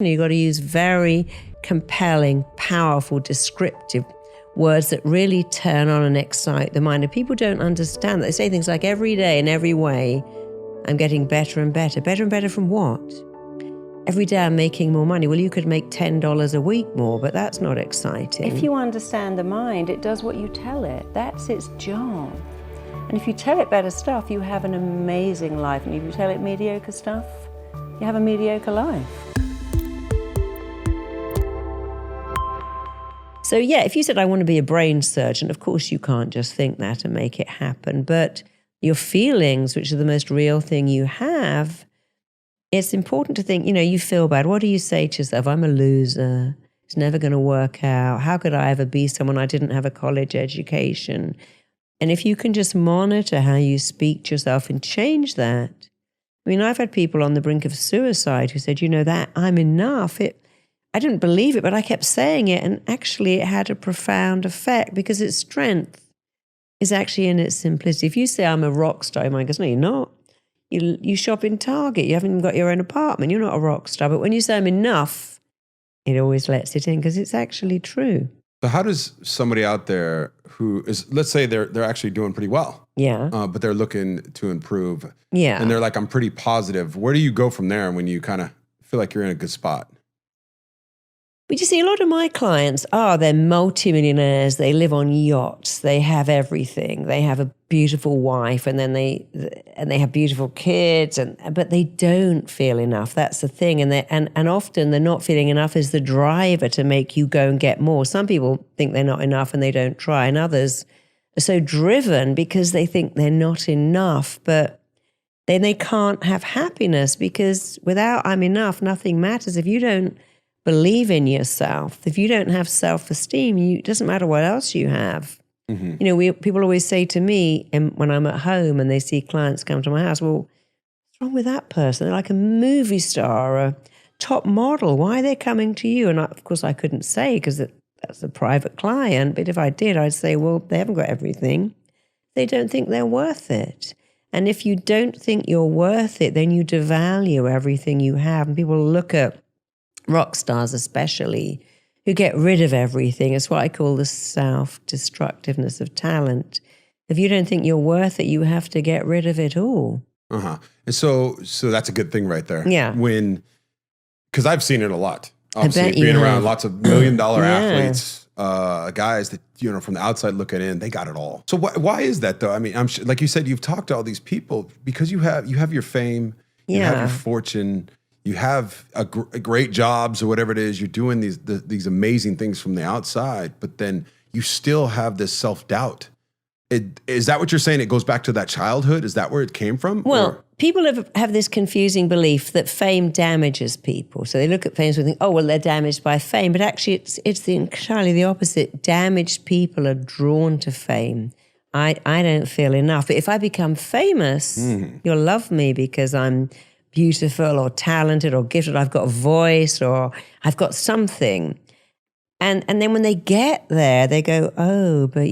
You've got to use very compelling, powerful, descriptive words that really turn on and excite the mind. And people don't understand that. They say things like, every day in every way, I'm getting better and better. Better and better from what? Every day I'm making more money. Well, you could make $10 a week more, but that's not exciting. If you understand the mind, it does what you tell it. That's its job. And if you tell it better stuff, you have an amazing life. And if you tell it mediocre stuff, you have a mediocre life. So yeah, if you said, I want to be a brain surgeon, of course you can't just think that and make it happen. But your feelings, which are the most real thing you have, it's important to think, you feel bad. What do you say to yourself? I'm a loser. It's never going to work out. How could I ever be someone? I didn't have a college education. And if you can just monitor how you speak to yourself and change that. I mean, I've had people on the brink of suicide who said, that I'm enough. I didn't believe it, but I kept saying it. And actually it had a profound effect because its strength is actually in its simplicity. If you say I'm a rock star, your mind goes, no, you're not. You shop in Target. You haven't even got your own apartment. You're not a rock star. But when you say I'm enough, it always lets it in because it's actually true. So how does somebody out there who is, let's say they're actually doing pretty well. Yeah. But they're looking to improve. Yeah. And they're like, I'm pretty positive. Where do you go from there when you kind of feel like you're in a good spot? But you see, a lot of my clients they're multimillionaires. They live on yachts. They have everything. They have a beautiful wife, and then they have beautiful kids. But they don't feel enough. That's the thing. And often the not feeling enough is the driver to make you go and get more. Some people think they're not enough and they don't try, and others are so driven because they think they're not enough. But then they can't have happiness because without I'm enough, nothing matters. If you don't believe in yourself, if you don't have self-esteem, it doesn't matter what else you have. Mm-hmm. People always say to me when I'm at home and they see clients come to my house, well, what's wrong with that person? They're like a movie star or a top model. Why are they coming to you? And of course I couldn't say because that's a private client. But if I did, I'd say, well, they haven't got everything. They don't think they're worth it. And if you don't think you're worth it, then you devalue everything you have. And people look at rock stars especially, who get rid of everything. It's what I call the self-destructiveness of talent. If you don't think you're worth it, you have to get rid of it all. Uh-huh. And so that's a good thing right there. Yeah. Because I've seen it a lot. Obviously, being around lots of $1 million athletes, guys that, from the outside looking in, they got it all. So why is that though? I mean, I'm sure, like you said, you've talked to all these people because you have your fame, you have your fortune, you have great jobs or whatever it is. You're doing these amazing things from the outside, but then you still have this self-doubt. Is that what you're saying? It goes back to that childhood? Is that where it came from? Well, people have this confusing belief that fame damages people. So they look at fame and think, oh, well, they're damaged by fame. But actually, it's entirely the opposite. Damaged people are drawn to fame. I don't feel enough. But if I become famous, you'll love me because I'm beautiful or talented or gifted, I've got a voice or I've got something. And then when they get there, they go, oh, but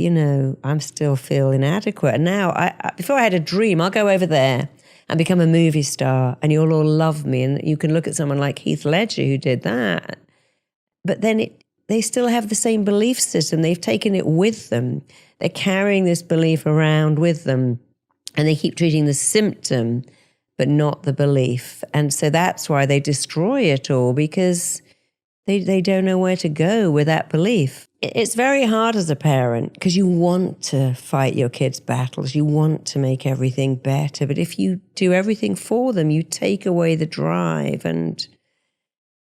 I'm still feel inadequate. And now, before I had a dream, I'll go over there and become a movie star and you'll all love me. And you can look at someone like Heath Ledger who did that. But then they still have the same belief system. They've taken it with them. They're carrying this belief around with them and they keep treating the symptom but not the belief. And so that's why they destroy it all because they don't know where to go with that belief. It's very hard as a parent because you want to fight your kids' battles. You want to make everything better. But if you do everything for them, you take away the drive. And,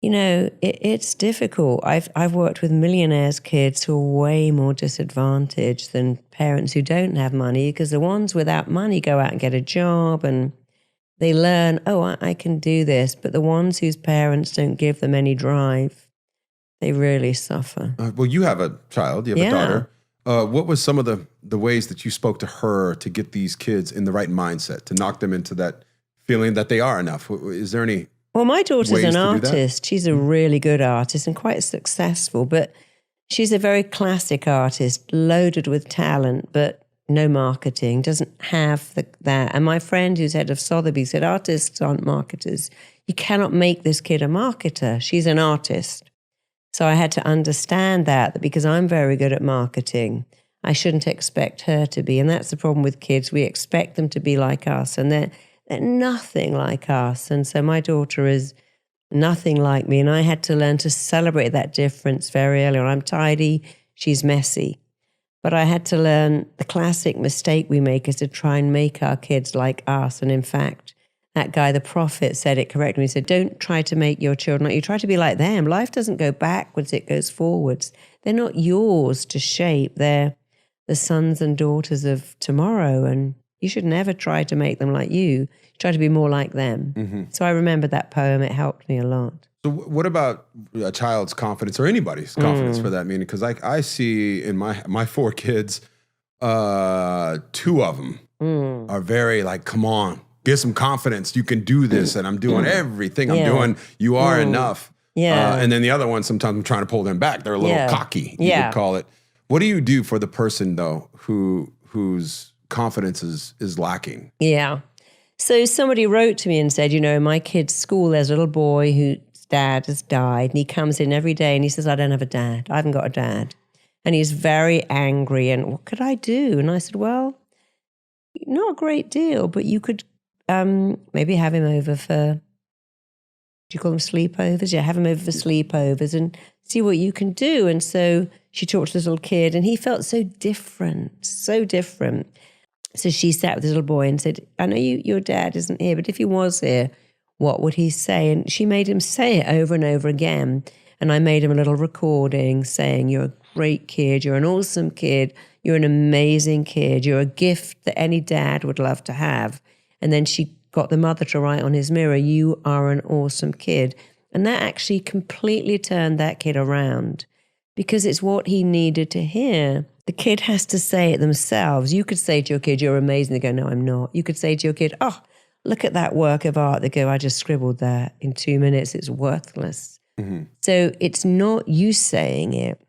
it's difficult. I've worked with millionaires' kids who are way more disadvantaged than parents who don't have money because the ones without money go out and get a job and they learn, I can do this. But the ones whose parents don't give them any drive, they really suffer. Well, you have a child, you have a daughter. What was some of the ways that you spoke to her to get these kids in the right mindset, to knock them into that feeling that they are enough? Is there any Well, my daughter's an artist. That? She's a really good artist and quite successful, but she's a very classic artist, loaded with talent, but no marketing, doesn't have that. And my friend who's head of Sotheby's said, artists aren't marketers. You cannot make this kid a marketer. She's an artist. So I had to understand that because I'm very good at marketing, I shouldn't expect her to be. And that's the problem with kids. We expect them to be like us, and they're nothing like us. And so my daughter is nothing like me. And I had to learn to celebrate that difference very early on. I'm tidy, she's messy. But I had to learn the classic mistake we make is to try and make our kids like us. And in fact, that guy, the prophet, said it correctly. He said, don't try to make your children like you. Try to be like them. Life doesn't go backwards, it goes forwards. They're not yours to shape. They're the sons and daughters of tomorrow. And you should never try to make them like you. Try to be more like them. Mm-hmm. So I remember that poem. It helped me a lot. So what about a child's confidence or anybody's confidence for that? Meaning, because I see in my 4 kids, 2 of them are very like, come on, get some confidence. You can do this. And I'm doing everything I'm doing. You are enough. Yeah. And then the other one, sometimes I'm trying to pull them back. They're a little cocky, you could call it. What do you do for the person, though, whose confidence is lacking? Yeah. So somebody wrote to me and said, in my kid's school, there's a little boy whose dad has died. And he comes in every day and he says, I don't have a dad. I haven't got a dad. And he's very angry. And what could I do? And I said, well, not a great deal, but you could maybe have him over for, do you call them sleepovers? Yeah, have him over for sleepovers and see what you can do. And so she talked to this little kid and he felt so different, so different. So she sat with this little boy and said, I know your dad isn't here, but if he was here, what would he say? And she made him say it over and over again. And I made him a little recording saying, you're a great kid, you're an awesome kid, you're an amazing kid, you're a gift that any dad would love to have. And then she got the mother to write on his mirror, you are an awesome kid. And that actually completely turned that kid around because it's what he needed to hear. The kid has to say it themselves. You could say to your kid, you're amazing. They go, no, I'm not. You could say to your kid, oh, look at that work of art. They go, I just scribbled that in 2 minutes. It's worthless. Mm-hmm. So it's not you saying it.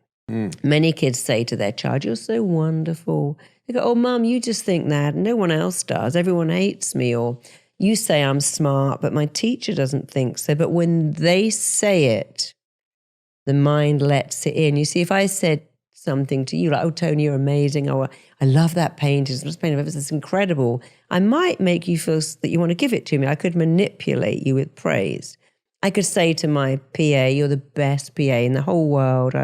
Many kids say to their child, you're so wonderful. They go, oh, Mum, you just think that. No one else does. Everyone hates me. Or you say I'm smart, but my teacher doesn't think so. But when they say it, the mind lets it in. You see, if I said something to you like, oh, Tony, you're amazing. Oh, I love that painting. It's the best painting I've ever seen. It's incredible. I might make you feel that you want to give it to me. I could manipulate you with praise. I could say to my PA, you're the best PA in the whole world.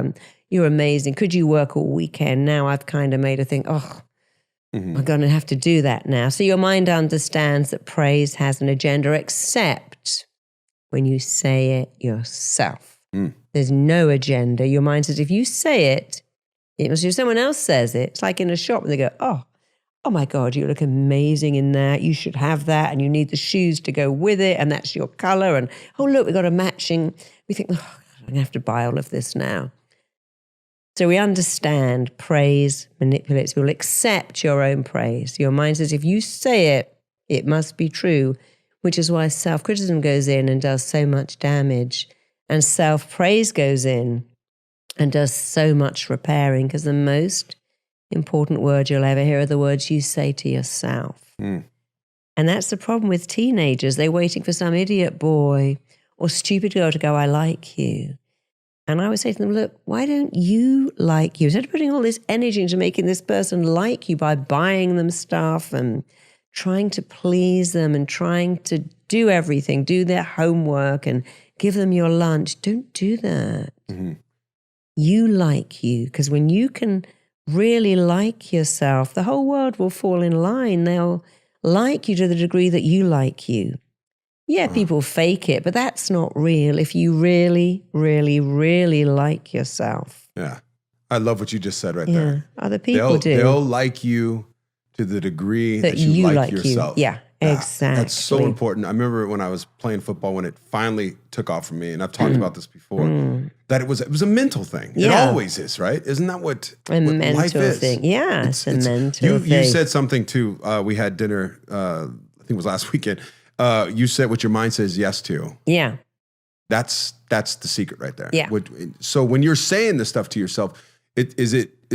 You're amazing. Could you work all weekend? Now I've kind of made her think, I'm going to have to do that now. So your mind understands that praise has an agenda, except when you say it yourself. There's no agenda. Your mind says, if you say it, it must be if someone else says it. It's like in a shop when they go, oh my God, you look amazing in that. You should have that. And you need the shoes to go with it. And that's your color. And, oh, look, we've got a matching. We think, oh, I'm going to have to buy all of this now. So we understand praise manipulates people. Accept your own praise. Your mind says, if you say it, it must be true, which is why self-criticism goes in and does so much damage. And self-praise goes in and does so much repairing, because the most important word you'll ever hear are the words you say to yourself. And that's the problem with teenagers. They're waiting for some idiot boy or stupid girl to go, I like you. And I would say to them, look, why don't you like you? Instead of putting all this energy into making this person like you by buying them stuff and trying to please them and trying to do everything, do their homework and give them your lunch, don't do that. You like you, because when you can really like yourself, the whole world will fall in line. They'll like you to the degree that you like you. Yeah, people fake it, but that's not real if you really, really, really like yourself. Yeah. I love what you just said right there. Other people do. They'll like you to the degree that you like yourself. You. Yeah, exactly. That's so important. I remember when I was playing football, when it finally took off for me, and I've talked about this before, that it was a mental thing. Yeah. It always is, right? Isn't that what life is? Thing. Yeah, it's a mental thing. You said something too. We had dinner, I think it was last weekend. You said what your mind says yes to. Yeah. That's the secret right there. Yeah. So when you're saying this stuff to yourself, Is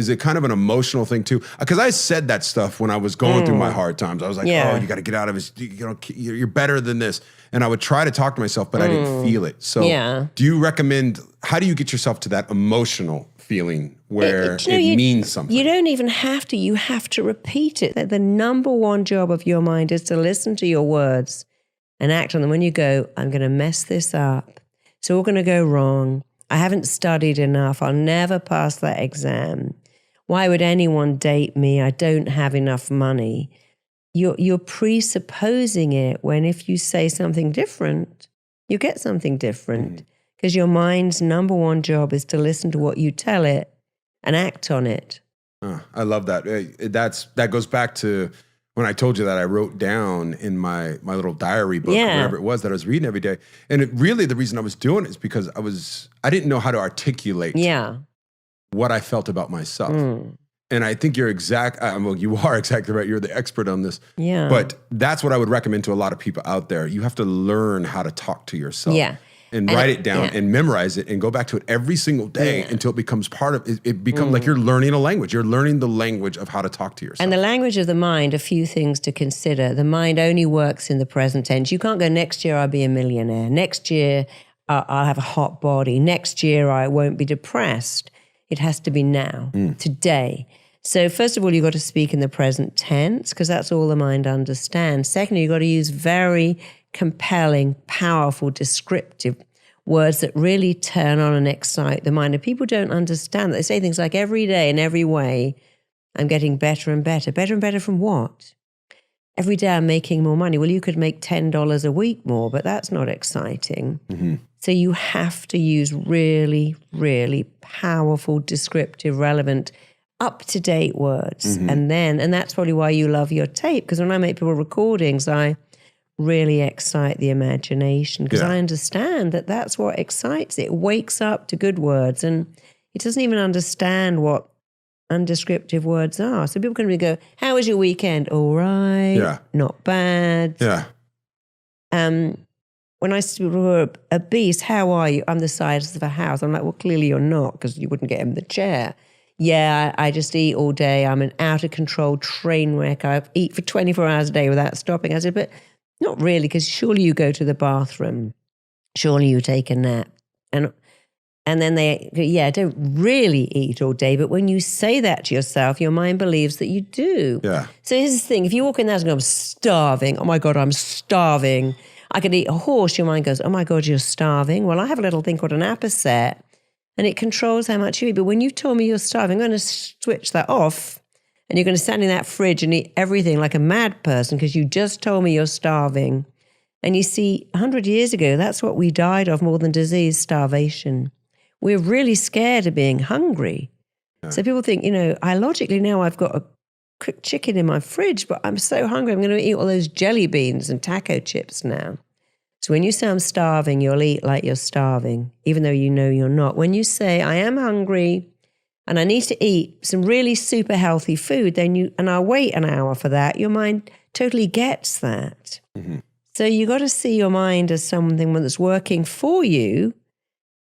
it kind of an emotional thing too? Because I said that stuff when I was going through my hard times. I was like, oh, you got to get out of this. You're better than this. And I would try to talk to myself, but I didn't feel it. So do you recommend, how do you get yourself to that emotional feeling where it means something? You don't even have to. You have to repeat it. The number one job of your mind is to listen to your words and act on them. When you go, I'm going to mess this up. It's all going to go wrong. I haven't studied enough. I'll never pass that exam. Why would anyone date me? I don't have enough money. You're presupposing it, when if you say something different, you get something different. Because your mind's number one job is to listen to what you tell it and act on it. I love that. That goes back to when I told you that I wrote down in my little diary book, whatever it was that I was reading every day. And really the reason I was doing it is because I didn't know how to articulate what I felt about myself. And I think you're you are exactly right. You're the expert on this. Yeah. But that's what I would recommend to a lot of people out there. You have to learn how to talk to yourself. Yeah. And write it down and memorize it and go back to it every single day until it becomes part of it. It becomes like you're learning a language. You're learning the language of how to talk to yourself. And the language of the mind, a few things to consider. The mind only works in the present tense. You can't go, next year I'll be a millionaire. Next year I'll have a hot body. Next year I won't be depressed. It has to be now, today. So first of all, you've got to speak in the present tense because that's all the mind understands. Secondly, you've got to use very compelling, powerful, descriptive words that really turn on and excite the mind. And people don't understand that. They say things like, every day in every way, I'm getting better and better. Better and better from what? Every day I'm making more money. Well, you could make $10 a week more, but that's not exciting. So you have to use really, really powerful, descriptive, relevant, up-to-date words. And that's probably why you love your tape, because when I make people recordings, I really excite the imagination because I understand that that's what excites it. It wakes up to good words, and it doesn't even understand what undescriptive words are. So people can really go, how was your weekend? All right. Not bad. When I were obese, how are you? I'm the size of a house. I'm like, well, clearly you're not, because you wouldn't get in the chair. Yeah, I just eat all day. I'm an out-of-control train wreck. I eat for 24 hours a day without stopping. I said, but not really, because surely you go to the bathroom. Surely you take a nap. And then they go, yeah, I don't really eat all day. But when you say that to yourself, your mind believes that you do. So here's the thing. If you walk in the house and go, I'm starving. Oh, my God, I'm starving. I could eat a horse. Your mind goes, oh, my God, you're starving. Well, I have a little thing called an apposite, and it controls how much you eat. But when you told me you're starving, I'm going to switch that off. And you're going to stand in that fridge and eat everything like a mad person because you just told me you're starving. And you see, 100 years ago, that's what we died of more than disease, starvation. We're really scared of being hungry. So people think, I logically now I've got a cooked chicken in my fridge, but I'm so hungry, I'm going to eat all those jelly beans and taco chips now. So when you say I'm starving, you'll eat like you're starving, even though you know you're not. When you say I am hungry, and I need to eat some really super healthy food, and I'll wait an hour for that, your mind totally gets that. So you got to see your mind as something that's working for you.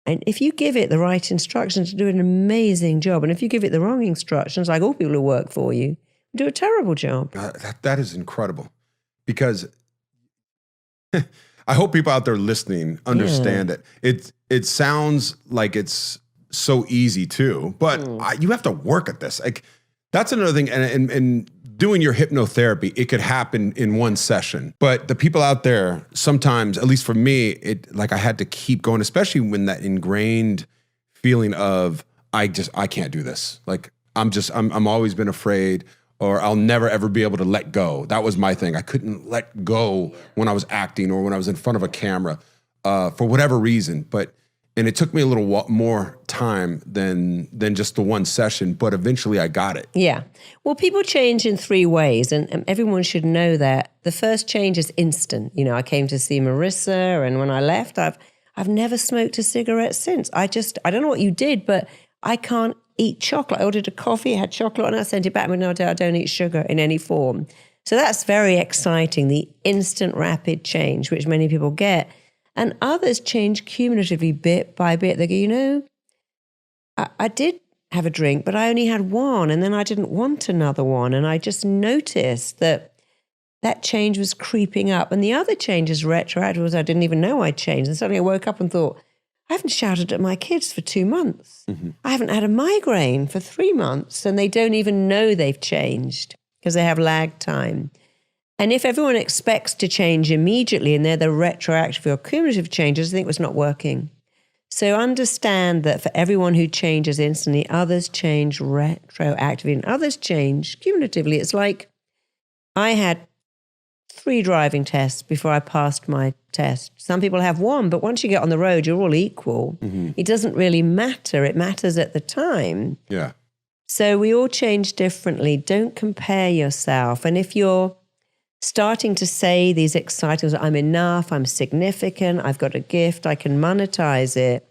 And if you give it the right instructions, to do an amazing job. And if you give it the wrong instructions, like all people who work for you, do a terrible job. That is incredible. Because I hope people out there listening understand it. It sounds like it's so easy too, but you have to work at this. Like that's another thing. And doing your hypnotherapy, it could happen in one session. But the people out there, sometimes, at least for me, I had to keep going, especially when that ingrained feeling of I can't do this. Like I'm always been afraid, or I'll never ever be able to let go. That was my thing. I couldn't let go when I was acting or when I was in front of a camera for whatever reason. And it took me a little more time than just the one session, but eventually I got it. Yeah. Well, people change in 3 ways, and everyone should know that. The first change is instant. I came to see Marisa, and when I left, I've never smoked a cigarette since. I don't know what you did, but I can't eat chocolate. I ordered a coffee, it had chocolate, and I sent it back. No, I don't eat sugar in any form. So that's very exciting, the instant rapid change, which many people get. And others change cumulatively bit by bit. They go, I did have a drink, but I only had one, and then I didn't want another one. And I just noticed that change was creeping up. And the other change is retroactive, was I didn't even know I changed. And suddenly I woke up and thought, I haven't shouted at my kids for 2 months. Mm-hmm. I haven't had a migraine for 3 months, and they don't even know they've changed because they have lag time. And if everyone expects to change immediately and they're the retroactive or cumulative changes, I think it's not working. So understand that for everyone who changes instantly, others change retroactively and others change cumulatively. It's like I had 3 driving tests before I passed my test. Some people have 1, but once you get on the road, you're all equal. Mm-hmm. It doesn't really matter. It matters at the time. Yeah. So we all change differently. Don't compare yourself. And if you're starting to say these exciting words, I'm enough, I'm significant, I've got a gift, I can monetize it,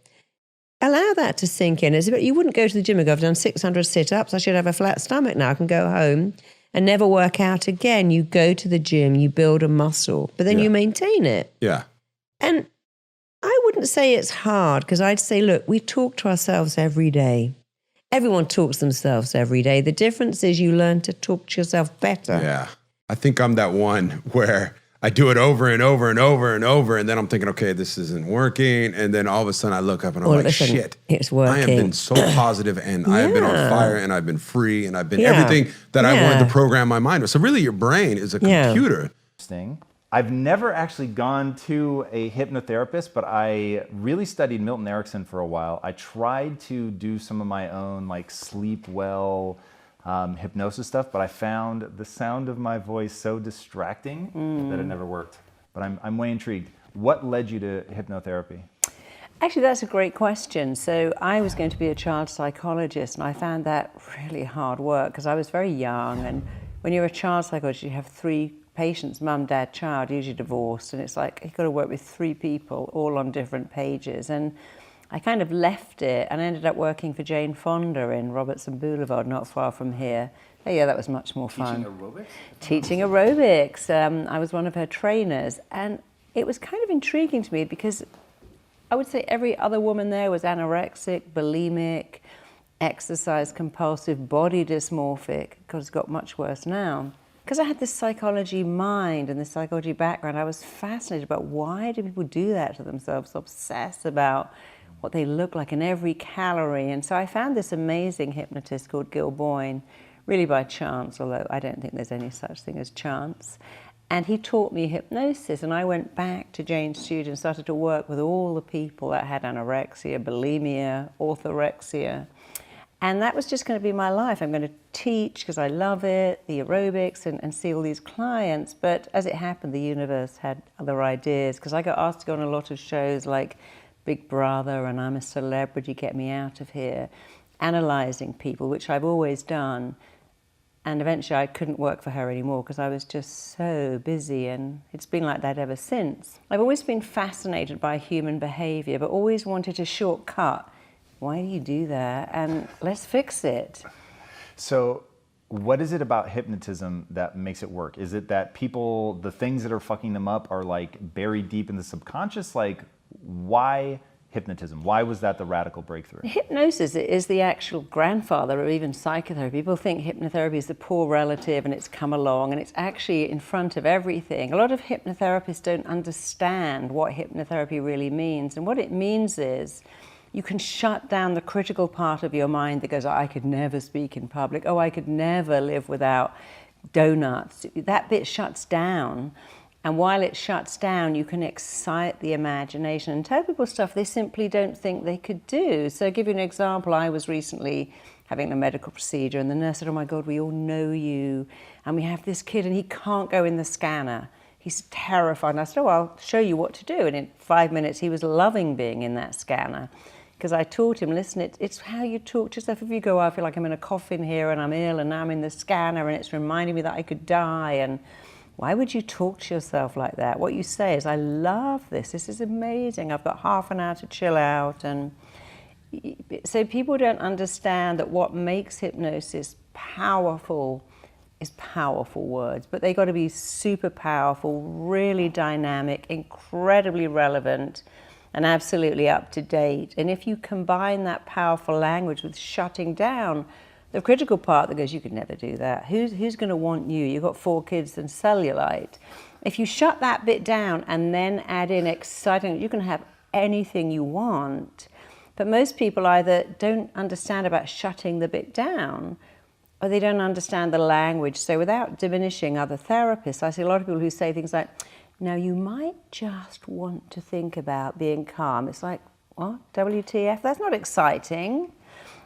allow that to sink in. You wouldn't go to the gym and go, I've done 600 sit-ups, I should have a flat stomach now, I can go home and never work out again. You go to the gym, you build a muscle, but then you maintain it. Yeah. And I wouldn't say it's hard, because I'd say, look, we talk to ourselves every day. Everyone talks to themselves every day. The difference is you learn to talk to yourself better. Yeah. I think I'm that one where I do it over and over and over and over, and then I'm thinking, okay, this isn't working. And then all of a sudden I look up and I'm like, shit, it's working. I have been so positive, and I have been on fire, and I've been free, and I've been everything that I wanted to program my mind with. So really your brain is a computer. Interesting. I've never actually gone to a hypnotherapist, but I really studied Milton Erickson for a while. I tried to do some of my own like sleep well hypnosis stuff, but I found the sound of my voice so distracting that it never worked. But I'm way intrigued. What led you to hypnotherapy? Actually, that's a great question. So I was going to be a child psychologist, and I found that really hard work because I was very young. And when you're a child psychologist, you have 3 patients, mum, dad, child, usually divorced, and it's like you've got to work with 3 people all on different pages. And I kind of left it and ended up working for Jane Fonda in Robertson Boulevard, not far from here. Oh, yeah, that was much more fun. Teaching aerobics? Teaching aerobics. I was one of her trainers, and it was kind of intriguing to me because I would say every other woman there was anorexic, bulimic, exercise compulsive, body dysmorphic, because it's got much worse now. Because I had this psychology mind and this psychology background, I was fascinated about why do people do that to themselves, obsess about what they look like in every calorie. And so I found this amazing hypnotist called Gil Boyne, really by chance, although I don't think there's any such thing as chance. And he taught me hypnosis, and I went back to Jane's studio and started to work with all the people that had anorexia, bulimia, orthorexia. And that was just going to be my life. I'm going to teach because I love it, the aerobics, and see all these clients. But as it happened, the universe had other ideas, because I got asked to go on a lot of shows like Big Brother and I'm a Celebrity, Get Me Out of Here, analyzing people, which I've always done. And eventually I couldn't work for her anymore because I was just so busy, and it's been like that ever since. I've always been fascinated by human behavior, but always wanted a shortcut. Why do you do that? And let's fix it. So what is it about hypnotism that makes it work? Is it that people, the things that are fucking them up are like buried deep in the subconscious? Like, why hypnotism? Why was that the radical breakthrough? Hypnosis is the actual grandfather of even psychotherapy. People think hypnotherapy is the poor relative and it's come along, and it's actually in front of everything. A lot of hypnotherapists don't understand what hypnotherapy really means. And what it means is you can shut down the critical part of your mind that goes, oh, I could never speak in public. Oh, I could never live without donuts. That bit shuts down. And while it shuts down, you can excite the imagination and tell people stuff they simply don't think they could do. So I'll give you an example. I was recently having a medical procedure, and the nurse said, oh my God, we all know you. And we have this kid, and he can't go in the scanner. He's terrified. And I said, oh, I'll show you what to do. And in 5 minutes, he was loving being in that scanner. Because I taught him, listen, it's how you talk to yourself. If you go, oh, I feel like I'm in a coffin here and I'm ill and now I'm in the scanner and it's reminding me that I could die. And why would you talk to yourself like that? What you say is, I love this. This is amazing. I've got half an hour to chill out. And so people don't understand that what makes hypnosis powerful is powerful words, but they got to be super powerful, really dynamic, incredibly relevant. and absolutely up to date. And if you combine that powerful language with shutting down the critical part that goes, you could never do that. Who's going to want you? You've got 4 kids and cellulite. If you shut that bit down and then add in exciting, you can have anything you want. But most people either don't understand about shutting the bit down, or they don't understand the language. So without diminishing other therapists, I see a lot of people who say things like, now you might just want to think about being calm. It's like, what? WTF? That's not exciting.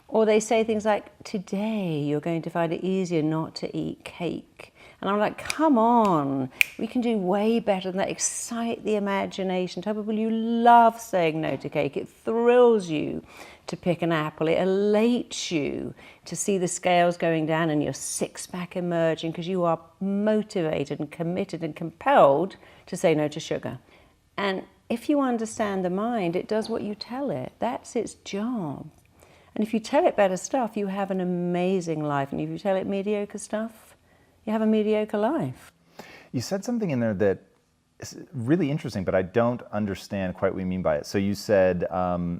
Or they say things like, today you're going to find it easier not to eat cake. And I'm like, come on, we can do way better than that. Excite the imagination. Tell people you love saying no to cake. It thrills you to pick an apple. It elates you to see the scales going down and your six-pack emerging because you are motivated and committed and compelled to say no to sugar. And if you understand the mind, it does what you tell it. That's its job. And if you tell it better stuff, you have an amazing life. And if you tell it mediocre stuff, you have a mediocre life. You said something in there that is really interesting, but I don't understand quite what you mean by it. So you said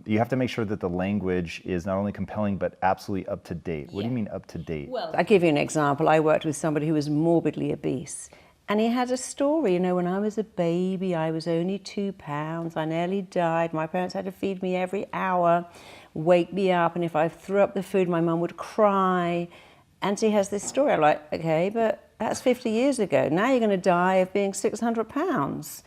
you have to make sure that the language is not only compelling, but absolutely up to date. What do you mean up to date? Well, I'll give you an example. I worked with somebody who was morbidly obese. And he had a story, when I was a baby, I was only 2 pounds. I nearly died. My parents had to feed me every hour, wake me up. And if I threw up the food, my mum would cry. And he has this story. I'm like, okay, but that's 50 years ago. Now you're going to die of being 600 pounds.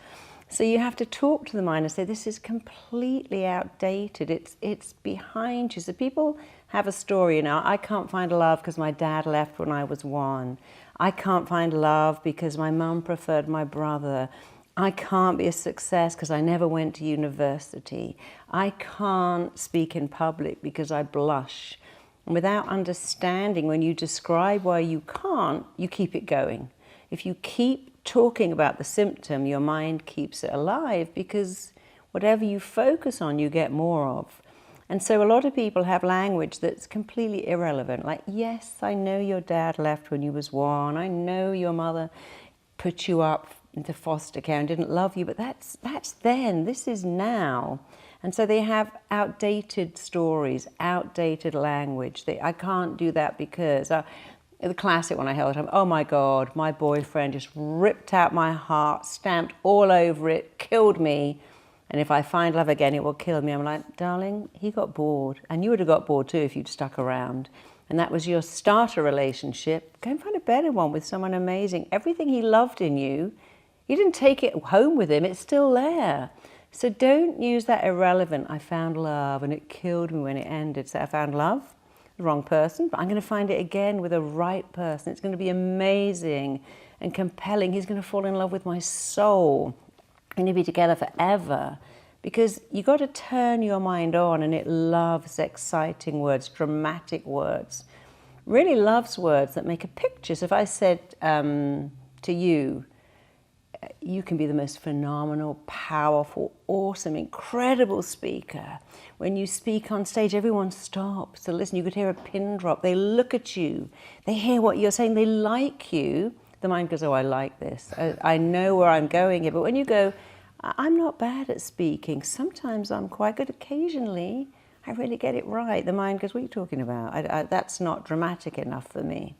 So you have to talk to the mind and say, this is completely outdated. It's behind you. So people have a story, I can't find love because my dad left when I was 1. I can't find love because my mum preferred my brother. I can't be a success because I never went to university. I can't speak in public because I blush. And without understanding, when you describe why you can't, you keep it going. If you keep talking about the symptom, your mind keeps it alive because whatever you focus on, you get more of. And so a lot of people have language that's completely irrelevant. Like, yes, I know your dad left when you was 1. I know your mother put you up into foster care and didn't love you, but that's then. This is now. And so they have outdated stories, outdated language. I can't do that because the classic one I held up, oh my God, my boyfriend just ripped out my heart, stamped all over it, killed me. And if I find love again, it will kill me. I'm like, darling, he got bored. And you would have got bored too if you'd stuck around. And that was your starter relationship. Go and find a better one with someone amazing. Everything he loved in you, you didn't take it home with him. It's still there. So don't use that irrelevant, I found love and it killed me when it ended. So I found love, the wrong person, but I'm going to find it again with the right person. It's going to be amazing and compelling. He's going to fall in love with my soul. We're going to be together forever, because you got to turn your mind on, and it loves exciting words, dramatic words, really loves words that make a picture. So if I said to you, you can be the most phenomenal, powerful, awesome, incredible speaker. When you speak on stage, everyone stops to listen. You could hear a pin drop. They look at you. They hear what you're saying. They like you. The mind goes, oh, I like this. I know where I'm going here. But when you go, I'm not bad at speaking. Sometimes I'm quite good. Occasionally, I really get it right. The mind goes, what are you talking about? That's not dramatic enough for me.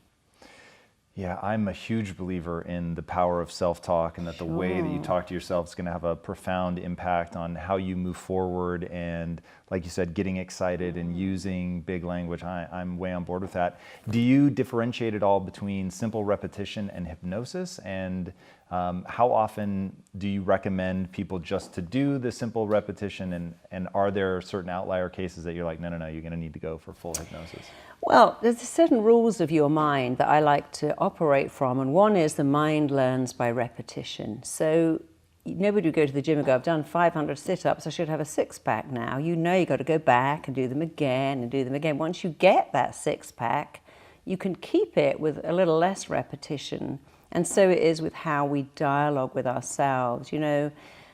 Yeah, I'm a huge believer in the power of self-talk, and that the way that you talk to yourself is going to have a profound impact on how you move forward. And like you said, getting excited and using big language, I'm way on board with that. Do you differentiate at all between simple repetition and hypnosis? And how often do you recommend people just to do the simple repetition? And are there certain outlier cases that you're like, no, you're going to need to go for full hypnosis? Well, there's certain rules of your mind that I like to operate from, and one is the mind learns by repetition. So nobody would go to the gym and go, I've done 500 sit-ups, I should have a six-pack now. You know you've got to go back and do them again and do them again. Once you get that six-pack, you can keep it with a little less repetition. And so it is with how we dialogue with ourselves.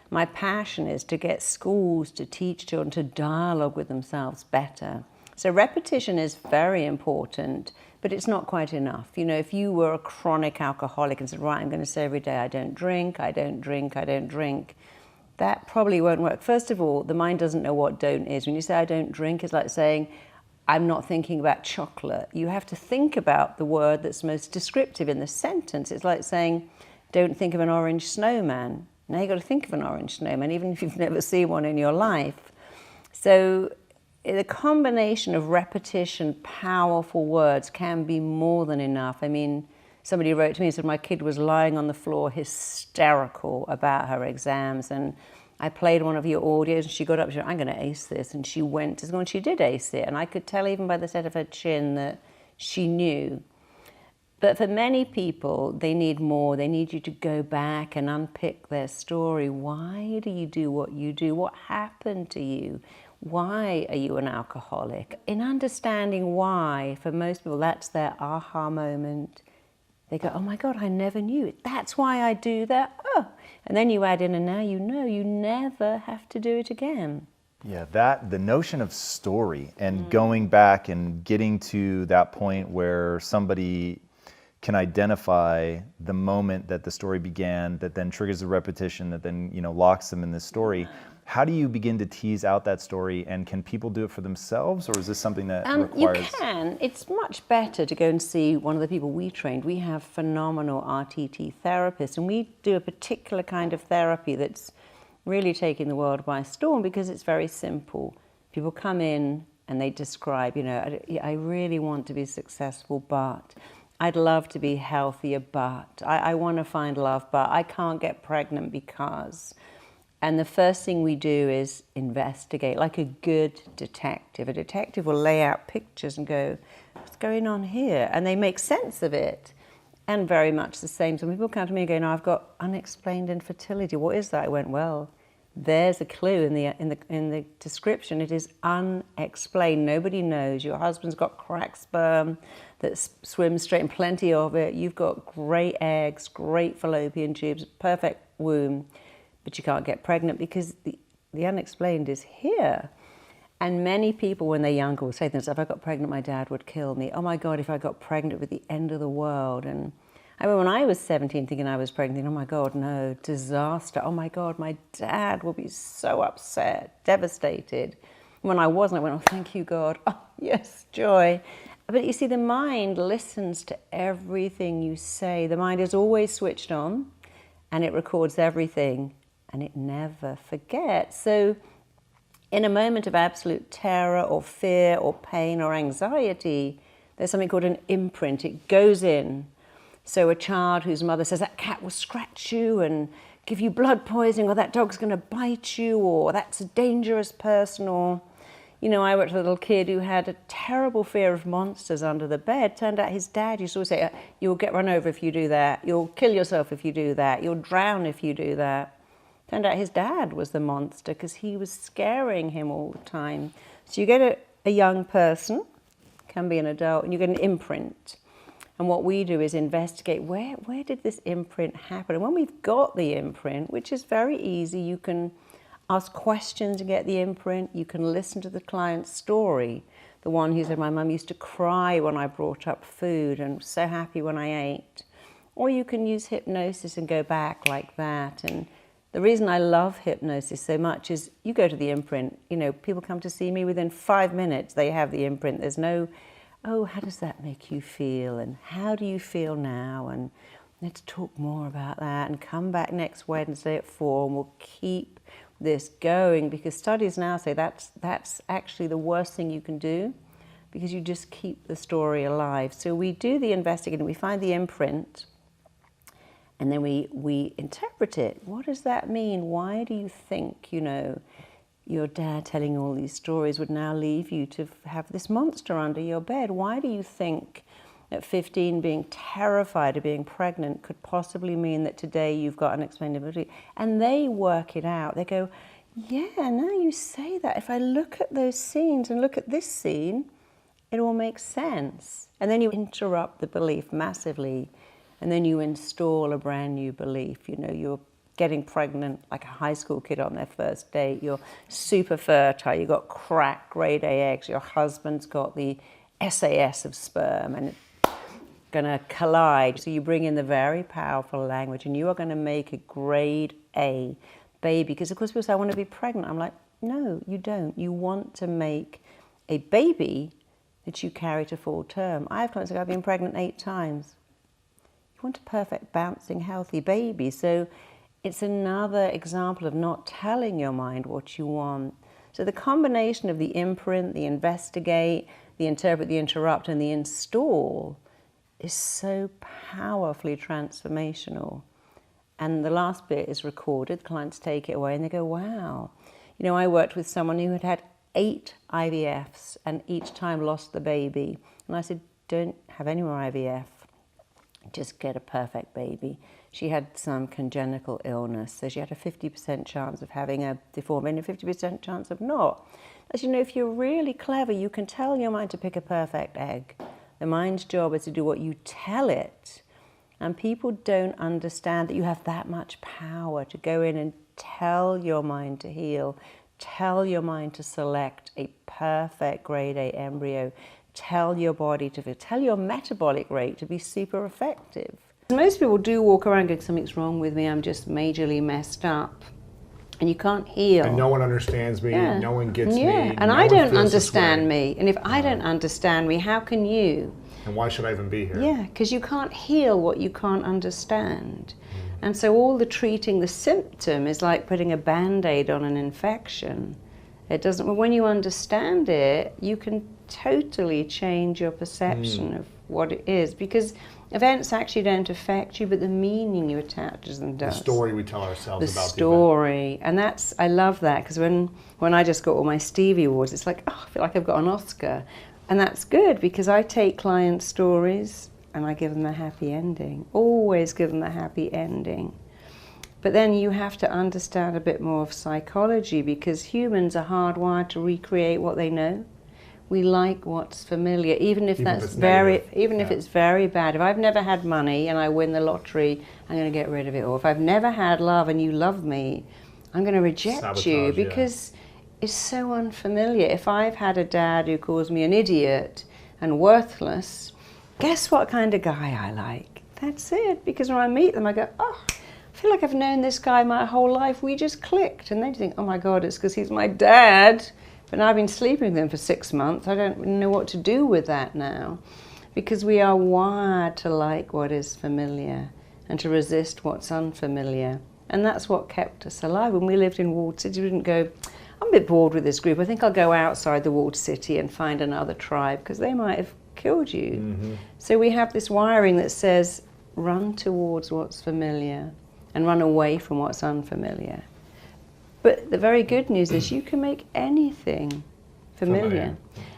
My passion is to get schools to teach children to dialogue with themselves better. So repetition is very important, but it's not quite enough. If you were a chronic alcoholic and said, right, I'm going to say every day, I don't drink, I don't drink, I don't drink, that probably won't work. First of all, the mind doesn't know what don't is. When you say I don't drink, it's like saying I'm not thinking about chocolate. You have to think about the word that's most descriptive in the sentence. It's like saying don't think of an orange snowman. Now you've got to think of an orange snowman, even if you've never seen one in your life. So the combination of repetition, powerful words can be more than enough. I mean, somebody wrote to me and said my kid was lying on the floor hysterical about her exams, and I played one of your audios and she got up and she said, I'm going to ace this, and she went to school and she did ace it, and I could tell even by the set of her chin that she knew. But for many people, they need more. They need you to go back and unpick their story. Why do you do what you do? What happened to you? Why are you an alcoholic? In understanding why, for most people, that's their aha moment. They go, oh my God, I never knew it. That's why I do that. Oh, and then you add in, and now you know you never have to do it again. Yeah, the notion of story and going back and getting to that point where somebody can identify the moment that the story began, that then triggers the repetition, that then, you know, locks them in this story. How do you begin to tease out that story, and can people do it for themselves, or is this something that requires... You can. It's much better to go and see one of the people we trained. We have phenomenal RTT therapists, and we do a particular kind of therapy that's really taking the world by storm because it's very simple. People come in and they describe, you know, I really want to be successful, but I'd love to be healthier, but I want to find love, but I can't get pregnant because... And the first thing we do is investigate, like a good detective. A detective will lay out pictures and go, what's going on here? And they make sense of it. And very much the same. Some people come to me and go, no, I've got unexplained infertility. What is that? I went, well, there's a clue in the description. It is unexplained. Nobody knows. Your husband's got cracked sperm that swims straight and plenty of it. You've got great eggs, great fallopian tubes, perfect womb. But you can't get pregnant because the unexplained is here. And many people, when they're younger, will say things, if I got pregnant, my dad would kill me. Oh my God, if I got pregnant, it would be the end of the world. And I remember when I was 17 thinking I was pregnant, thinking, oh my God, no, disaster. Oh my God, my dad will be so upset, devastated. When I wasn't, I went, oh, thank you, God. Oh, yes, joy. But you see, the mind listens to everything you say. The mind is always switched on, and it records everything. And it never forgets. So in a moment of absolute terror or fear or pain or anxiety, there's something called an imprint. It goes in. So a child whose mother says, that cat will scratch you and give you blood poisoning, or that dog's going to bite you, or that's a dangerous person, or, you know, I worked with a little kid who had a terrible fear of monsters under the bed. Turned out his dad used to always say, you'll get run over if you do that. You'll kill yourself if you do that. You'll drown if you do that. Turned out his dad was the monster because he was scaring him all the time. So you get a young person, can be an adult, and you get an imprint. And what we do is investigate where did this imprint happen? And when we've got the imprint, which is very easy, you can ask questions and get the imprint. You can listen to the client's story. The one who said, my mum used to cry when I brought up food and was so happy when I ate. Or you can use hypnosis and go back like that. And the reason I love hypnosis so much is you go to the imprint. You know, people come to see me within 5 minutes, they have the imprint. There's no, oh, how does that make you feel? And how do you feel now? And let's talk more about that. And come back next Wednesday at 4 and we'll keep this going, because studies now say that's actually the worst thing you can do, because you just keep the story alive. So we do the investigating, we find the imprint, and then we interpret it. What does that mean? Why do you think, you know, your dad telling all these stories would now leave you to have this monster under your bed? Why do you think at 15 being terrified of being pregnant could possibly mean that today you've got unexplained infertility? And they work it out. They go, yeah, now you say that. If I look at those scenes and look at this scene, it all makes sense. And then you interrupt the belief massively. And then you install a brand new belief. You know, you're getting pregnant like a high school kid on their first date. You're super fertile. You've got cracked grade A eggs. Your husband's got the SAS of sperm and it's going to collide. So you bring in the very powerful language, and you are going to make a grade A, baby. Because of course people say, I want to be pregnant. I'm like, no, you don't. You want to make a baby that you carry to full term. I have clients like, I've been pregnant 8 times. You want a perfect, bouncing, healthy baby. So it's another example of not telling your mind what you want. So the combination of the imprint, the investigate, the interpret, the interrupt, and the install is so powerfully transformational. And the last bit is recorded. Clients take it away and they go, wow. You know, I worked with someone who had had 8 IVFs and each time lost the baby. And I said, don't have any more IVF. Just get a perfect baby. She had some congenital illness, so she had a 50% chance of having a deformity and a 50% chance of not. As you know, if you're really clever, you can tell your mind to pick a perfect egg. The mind's job is to do what you tell it. And people don't understand that you have that much power to go in and tell your mind to heal, tell your mind to select a perfect grade A embryo, tell your body to feel, tell your metabolic rate to be super effective. Most people do walk around going, something's wrong with me, I'm just majorly messed up. And you can't heal. And no one understands me, no one gets me. And I don't understand me. And if I don't understand me, how can you? And why should I even be here? Yeah, because you can't heal what you can't understand. And so all the treating the symptom is like putting a Band-Aid on an infection. It doesn't, when you understand it, you can totally change your perception of what it is, because events actually don't affect you, but the meaning you attach to them does. The story we tell ourselves about the story. And that's, I love that, because when I just got all my Stevie Awards, it's like, oh, I feel like I've got an Oscar. And that's good, because I take client stories and I give them a happy ending. Always give them a happy ending. But then you have to understand a bit more of psychology, because humans are hardwired to recreate what they know. We like what's familiar, even if it's very bad. If I've never had money and I win the lottery, I'm going to get rid of it. Or if I've never had love and you love me, I'm going to reject you because it's so unfamiliar. If I've had a dad who calls me an idiot and worthless, guess what kind of guy I like? That's it. Because when I meet them, I go, oh, I feel like I've known this guy my whole life. We just clicked. And they think, oh my God, it's because he's my dad. But now I've been sleeping with him for 6 months. I don't know what to do with that now. Because we are wired to like what is familiar and to resist what's unfamiliar. And that's what kept us alive. When we lived in walled cities, we didn't go, I'm a bit bored with this group. I think I'll go outside the walled city and find another tribe, because they might have killed you. So we have this wiring that says, run towards what's familiar and run away from what's unfamiliar. But the very good news is you can make anything familiar.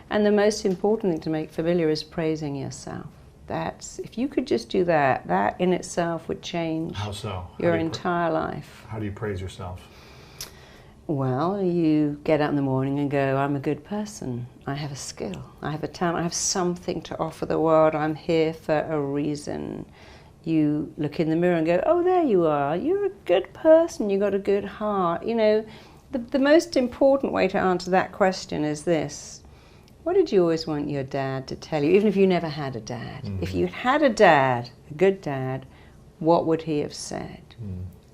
And the most important thing to make familiar is praising yourself. That's, if you could just do that, that in itself would change your entire life. How do you praise yourself? Well, you get up in the morning and go, I'm a good person. I have a skill. I have a talent. I have something to offer the world. I'm here for a reason. You look in the mirror and go, oh, there you are. You're a good person. You've got a good heart. You know, the most important way to answer that question is this. What did you always want your dad to tell you, even if you never had a dad? If you had a dad, a good dad, what would he have said?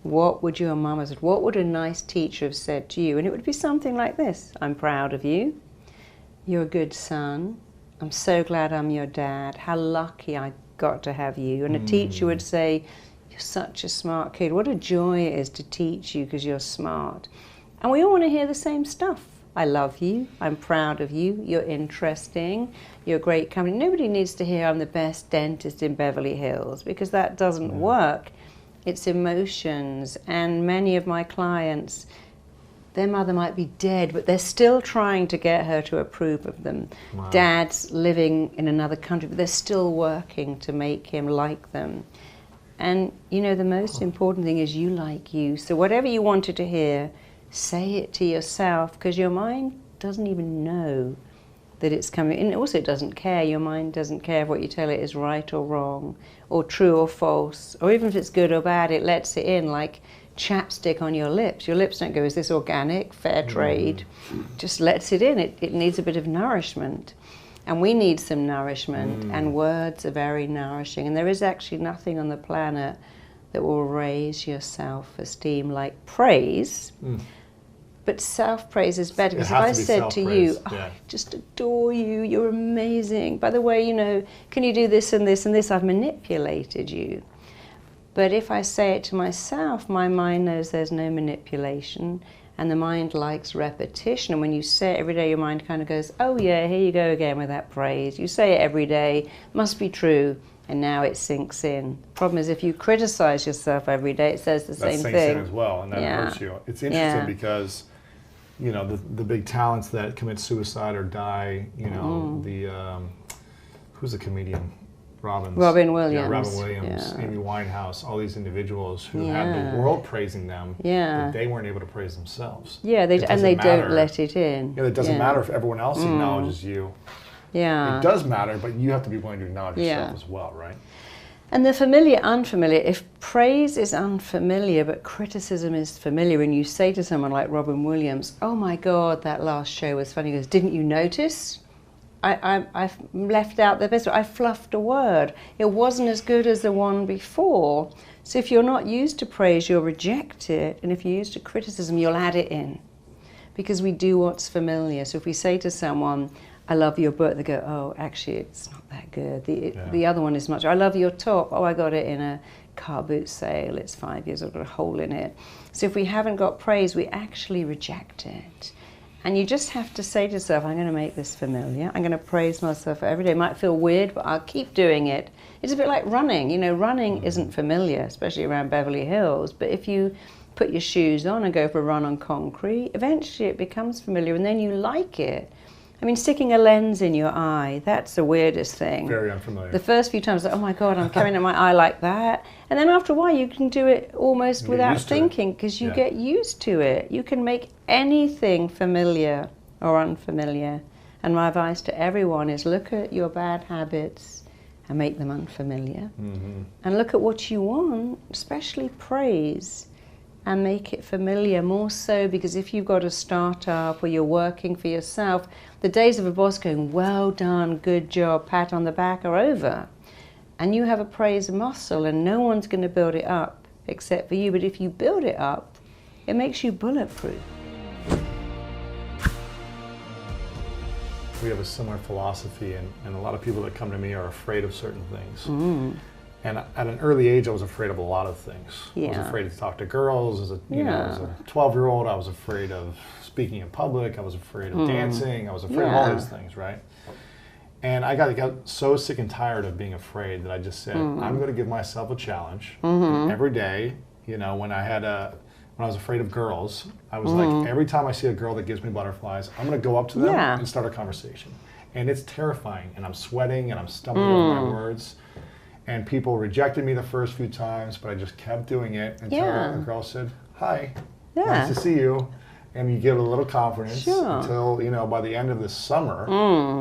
What would your mum have said? What would a nice teacher have said to you? And it would be something like this. I'm proud of you. You're a good son. I'm so glad I'm your dad. How lucky I got to have you. And a teacher would say, you're such a smart kid. What a joy it is to teach you because you're smart. And we all want to hear the same stuff. I love you. I'm proud of you. You're interesting. You're a great company. Nobody needs to hear I'm the best dentist in Beverly Hills, because that doesn't work. It's emotions. And many of my clients, their mother might be dead, but they're still trying to get her to approve of them. Dad's living in another country, but they're still working to make him like them. And you know, the most important thing is you like you. So whatever you wanted to hear, say it to yourself, because your mind doesn't even know that it's coming. And also it doesn't care. Your mind doesn't care if what you tell it is right or wrong, or true or false, or even if it's good or bad, it lets it in like chapstick on your lips. Your lips don't go, is this organic, fair trade? Just lets it in. It needs a bit of nourishment. And we need some nourishment, and words are very nourishing. And there is actually nothing on the planet that will raise your self-esteem, like praise. But self-praise is better, because if I said to you, oh, I just adore you, you're amazing. By the way, you know, can you do this and this and this? I've manipulated you. But if I say it to myself, my mind knows there's no manipulation, and the mind likes repetition. And when you say it every day, your mind kind of goes, oh yeah, here you go again with that praise. You say it every day, must be true, and now it sinks in. The problem is if you criticize yourself every day, it says the same thing. That sinks in as well, and that hurts you. It's interesting because, you know, the big talents that commit suicide or die, you know, who's the comedian? Robin Williams. Yeah, Robin Williams, Amy Winehouse, all these individuals who had the world praising them, but they weren't able to praise themselves. Yeah, they don't let it in. Yeah, it doesn't matter if everyone else acknowledges you. Yeah. It does matter, but you have to be willing to acknowledge yourself as well, right? And the familiar, unfamiliar, if praise is unfamiliar but criticism is familiar, and you say to someone like Robin Williams, oh my God, that last show was funny, he goes, didn't you notice? I've left out the best, I fluffed a word. It wasn't as good as the one before. So if you're not used to praise, you'll reject it. And if you're used to criticism, you'll add it in. Because we do what's familiar. So if we say to someone, I love your book, they go, oh, actually, it's not that good. The other one is much, I love your top. Oh, I got it in a car boot sale. It's 5 years, I've got a hole in it. So if we haven't got praise, we actually reject it. And you just have to say to yourself, I'm going to make this familiar. I'm going to praise myself every day. It might feel weird, but I'll keep doing it. It's a bit like running. You know, running isn't familiar, especially around Beverly Hills. But if you put your shoes on and go for a run on concrete, eventually it becomes familiar, and then you like it. I mean, sticking a lens in your eye, that's the weirdest thing. Very unfamiliar. The first few times, like, oh my God, I'm carrying my eye like that. And then after a while, you can do it almost without thinking, because you get used to it. You can make anything familiar or unfamiliar. And my advice to everyone is look at your bad habits and make them unfamiliar. And look at what you want, especially praise, and make it familiar, more so because if you've got a startup or you're working for yourself, the days of a boss going, well done, good job, pat on the back are over. And you have a praise muscle, and no one's going to build it up except for you. But if you build it up, it makes you bulletproof. We have a similar philosophy, and a lot of people that come to me are afraid of certain things. And at an early age, I was afraid of a lot of things. I was afraid to talk to girls. As a 12-year-old, I was afraid of speaking in public. I was afraid of dancing. I was afraid of all these things, right? And I got so sick and tired of being afraid that I just said, I'm going to give myself a challenge every day. You know, when I was afraid of girls, I was like, every time I see a girl that gives me butterflies, I'm going to go up to them and start a conversation. And it's terrifying, and I'm sweating, and I'm stumbling over my words. And people rejected me the first few times, but I just kept doing it until a girl said, hi, nice to see you. And you give it a little confidence until, you know, by the end of the summer,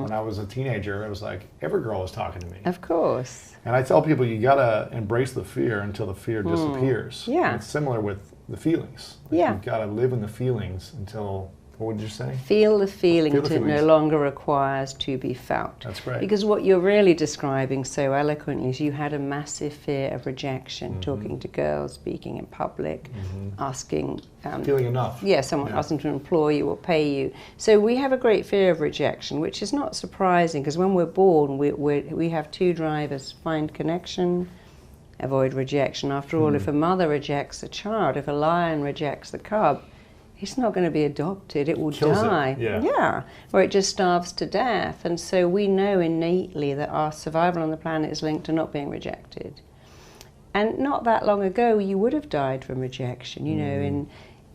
when I was a teenager, it was like every girl was talking to me. Of course. And I tell people, you got to embrace the fear until the fear disappears. And it's similar with the feelings. You've got to live in the feelings until... What would you say? Feel the feeling until it no longer requires to be felt. That's right. Because what you're really describing so eloquently is you had a massive fear of rejection, talking to girls, speaking in public, asking... feeling enough. Yeah, someone asking to employ you or pay you. So we have a great fear of rejection, which is not surprising, because when we're born, we have two drivers: find connection, avoid rejection. After all, if a mother rejects a child, if a lion rejects the cub, it's not going to be adopted, it will die. Or it just starves to death. And so we know innately that our survival on the planet is linked to not being rejected. And not that long ago, you would have died from rejection. You know,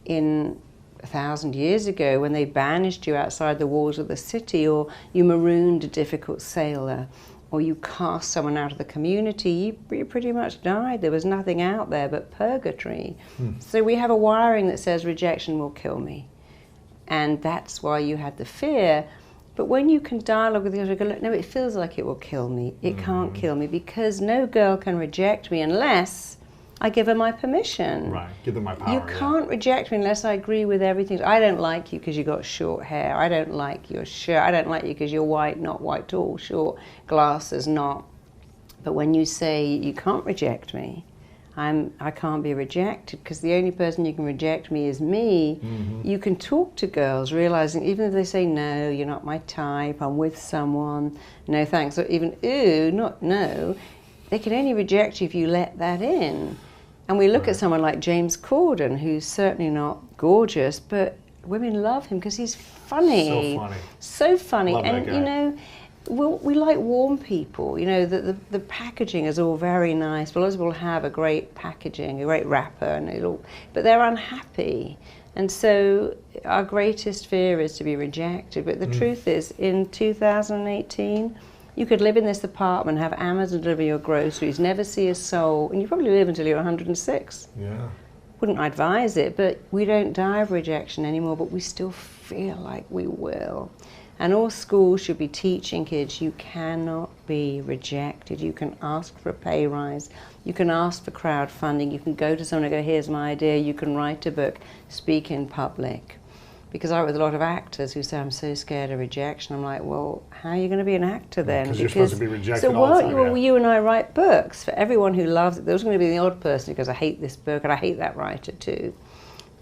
in 1,000 years ago, when they banished you outside the walls of the city, or you marooned a difficult sailor, or you cast someone out of the community, you pretty much died. There was nothing out there but purgatory. So we have a wiring that says rejection will kill me. And that's why you had the fear. But when you can dialogue with the other, go, look, no, it feels like it will kill me. It can't kill me, because no girl can reject me unless I give her my permission. Right, give them my power. You can't reject me unless I agree with everything. I don't like you because you got short hair. I don't like your shirt. I don't like you because you're white, not white at all, short, glasses, not. But when you say you can't reject me, I can't be rejected because the only person you can reject me is me. You can talk to girls realizing even if they say, no, you're not my type, I'm with someone, no thanks, or even, ooh, not no, they can only reject you if you let that in. And we look at someone like James Corden, who's certainly not gorgeous, but women love him because he's funny. So funny. So funny. Love and, that guy. you know, we like warm people. You know, the packaging is all very nice. But a lot of people have a great packaging, a great wrapper, and but they're unhappy. And so our greatest fear is to be rejected. But the truth is, in 2018, you could live in this apartment, have Amazon deliver your groceries, never see a soul, and you probably live until you're 106. Yeah. Wouldn't advise it, but we don't die of rejection anymore, but we still feel like we will. And all schools should be teaching kids you cannot be rejected. You can ask for a pay rise, you can ask for crowdfunding, you can go to someone and go, here's my idea, you can write a book, speak in public. Because I work with a lot of actors who say, I'm so scared of rejection. I'm like, well, how are you going to be an actor then? Because you're supposed to be rejected so all the time. You and I write books. For everyone who loves it, there's going to be the odd person who goes, I hate this book, and I hate that writer too.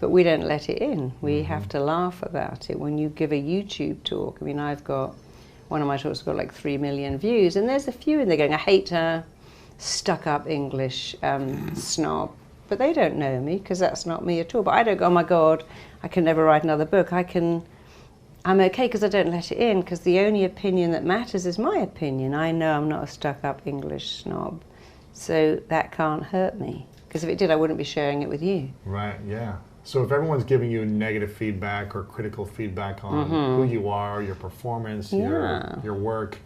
But we don't let it in. We have to laugh about it. When you give a YouTube talk, I mean, one of my talks got like 3 million views, and there's a few in there going, I hate her, stuck-up English snob. But they don't know me, because that's not me at all. But I don't go, oh my God, I can never write another book. I'm okay because I don't let it in, because the only opinion that matters is my opinion. I know I'm not a stuck-up English snob, so that can't hurt me. Because if it did, I wouldn't be sharing it with you. Right, yeah. So if everyone's giving you negative feedback or critical feedback on who you are, your performance, your work,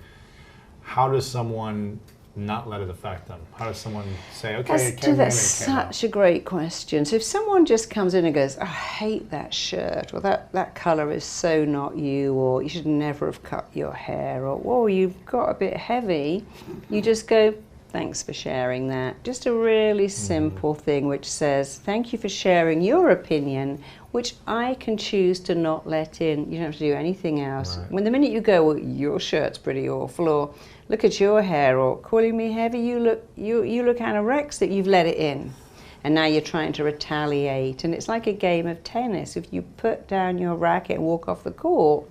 how does someone not let it affect them? How does someone say, okay, That's such a great question. So if someone just comes in and goes, I hate that shirt, or that colour is so not you, or you should never have cut your hair, or whoa, you've got a bit heavy, you just go, thanks for sharing that. Just a really simple thing which says, thank you for sharing your opinion, which I can choose to not let in. You don't have to do anything else. Right. When the minute you go, well, your shirt's pretty awful, or look at your hair, or calling me heavy, you look anorexic, you've let it in. And now you're trying to retaliate. And it's like a game of tennis. If you put down your racket and walk off the court,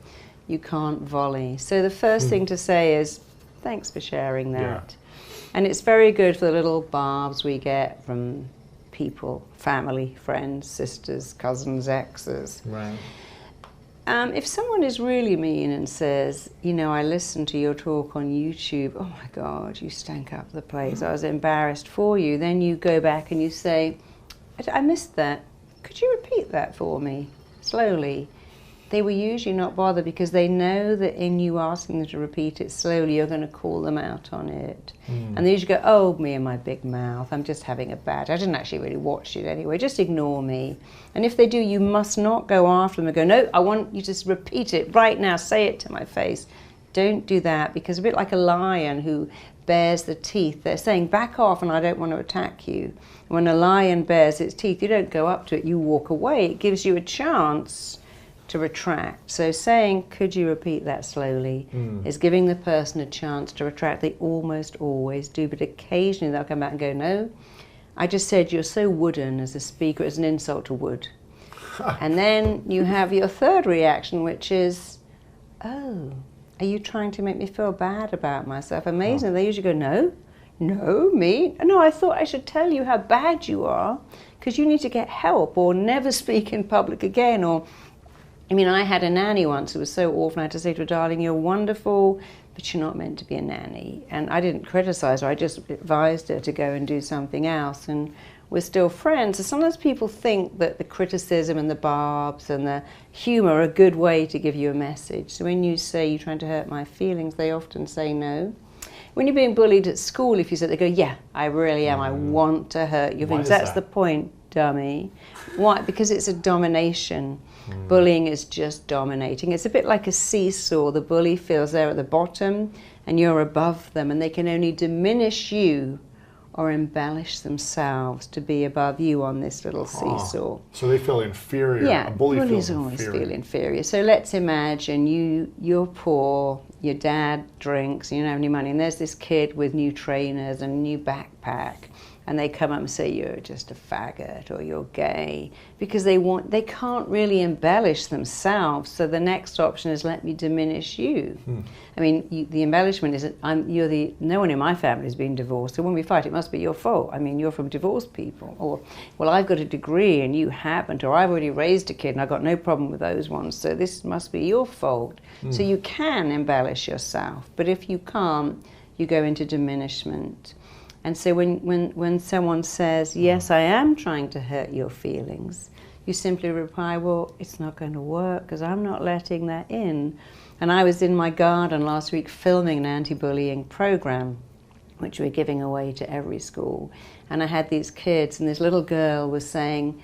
you can't volley. So the first thing to say is, thanks for sharing that. Yeah. And it's very good for the little barbs we get from people, family, friends, sisters, cousins, exes. Right. If someone is really mean and says, you know, I listened to your talk on YouTube, oh my God, you stank up the place, I was embarrassed for you, then you go back and you say, I missed that. Could you repeat that for me, slowly? They will usually not bother because they know that in you asking them to repeat it slowly, you're going to call them out on it. And they usually go, oh, me and my big mouth, I'm just having a bad, I didn't actually really watch it anyway, just ignore me. And if they do, you must not go after them and go, no, I want you to repeat it right now, say it to my face. Don't do that, because a bit like a lion who bares the teeth, they're saying, back off and I don't want to attack you. When a lion bares its teeth, you don't go up to it, you walk away. It gives you a chance to retract. So saying, could you repeat that slowly, is giving the person a chance to retract. They almost always do, but occasionally they'll come back and go, no, I just said you're so wooden as a speaker, it's an insult to wood. And then you have your third reaction, which is, oh, are you trying to make me feel bad about myself? Amazing. They usually go, no, me? No, I thought I should tell you how bad you are, because you need to get help, or never speak in public again, or I mean, I had a nanny once who was so awful, I had to say to her, darling, you're wonderful, but you're not meant to be a nanny. And I didn't criticize her, I just advised her to go and do something else. And we're still friends. So sometimes people think that the criticism and the barbs and the humor are a good way to give you a message. So when you say you're trying to hurt my feelings, they often say no. When you're being bullied at school, if you say, they go, yeah, I really am, I want to hurt your feelings. That's the point, dummy. Why? Because it's a domination. Bullying is just dominating. It's a bit like a seesaw. The bully feels they're at the bottom and you're above them, and they can only diminish you or embellish themselves to be above you on this little seesaw. So they feel inferior. Yeah, a bully bullies feels always inferior. feel inferior. So let's imagine you're poor, your dad drinks, you don't have any money, and there's this kid with new trainers and a new backpack. and they come up and say you're just a faggot or you're gay, because they can't really embellish themselves. So the next option is, let me diminish you. I mean, the embellishment is no one in my family has been divorced, so when we fight it must be your fault. I mean, you're from divorced people. Or, well, I've got a degree and you haven't, or I've already raised a kid and I've got no problem with those ones, so this must be your fault. So you can embellish yourself, but if you can't, you go into diminishment. And so when someone says, yes, I am trying to hurt your feelings, you simply reply, well, it's not going to work because I'm not letting that in. And I was in my garden last week filming an anti-bullying program, which we're giving away to every school. And I had these kids, and this little girl was saying,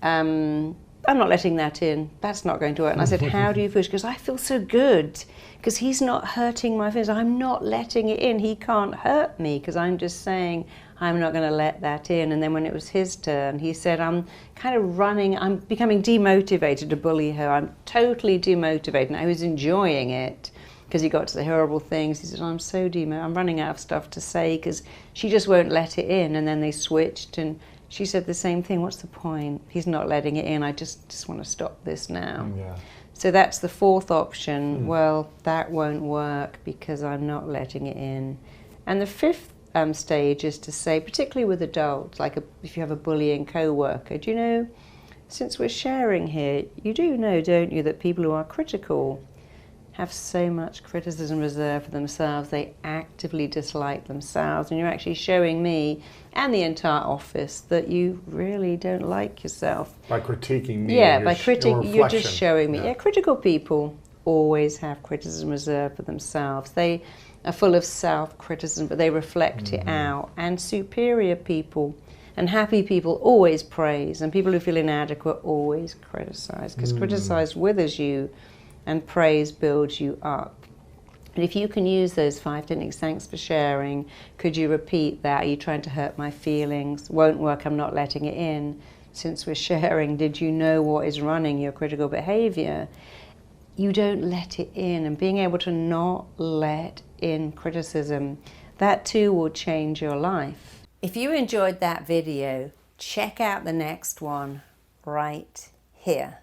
I'm not letting that in. That's not going to work. And I said, how do you feel? She goes, I feel so good because he's not hurting my feelings. I'm not letting it in. He can't hurt me because I'm just saying I'm not going to let that in. And then when it was his turn, he said, I'm kind of running, I'm becoming demotivated to bully her. I'm totally demotivated. And I was enjoying it because he got to the horrible things. He said, I'm so I'm running out of stuff to say because she just won't let it in. And then they switched, and she said the same thing. What's the point? He's not letting it in. I just want to stop this now. Yeah. So that's the fourth option. Well, that won't work because I'm not letting it in. And the fifth stage is to say, particularly with adults, like if you have a bullying co-worker, do you know, since we're sharing here, you do know, don't you, that people who are critical have so much criticism reserved for themselves. They actively dislike themselves, and you're actually showing me and the entire office that you really don't like yourself. By critiquing me. Yeah, by critiquing, you're just showing me. Yeah, critical people always have criticism reserved for themselves. They are full of self-criticism, but they reflect it out. And superior people and happy people always praise, and people who feel inadequate always criticize, because criticize withers you and praise builds you up. And if you can use those 5 techniques, thanks for sharing, could you repeat that? Are you trying to hurt my feelings? Won't work, I'm not letting it in. Since we're sharing, did you know what is running your critical behavior? You don't let it in, and being able to not let in criticism, that too will change your life. If you enjoyed that video, check out the next one right here.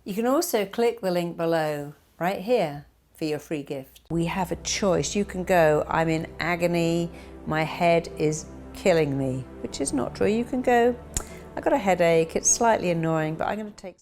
You can also click the link below right here for your free gift. We have a choice. You can go, I'm in agony, my head is killing me, which is not true. You can go, I got a headache, it's slightly annoying, but I'm going to take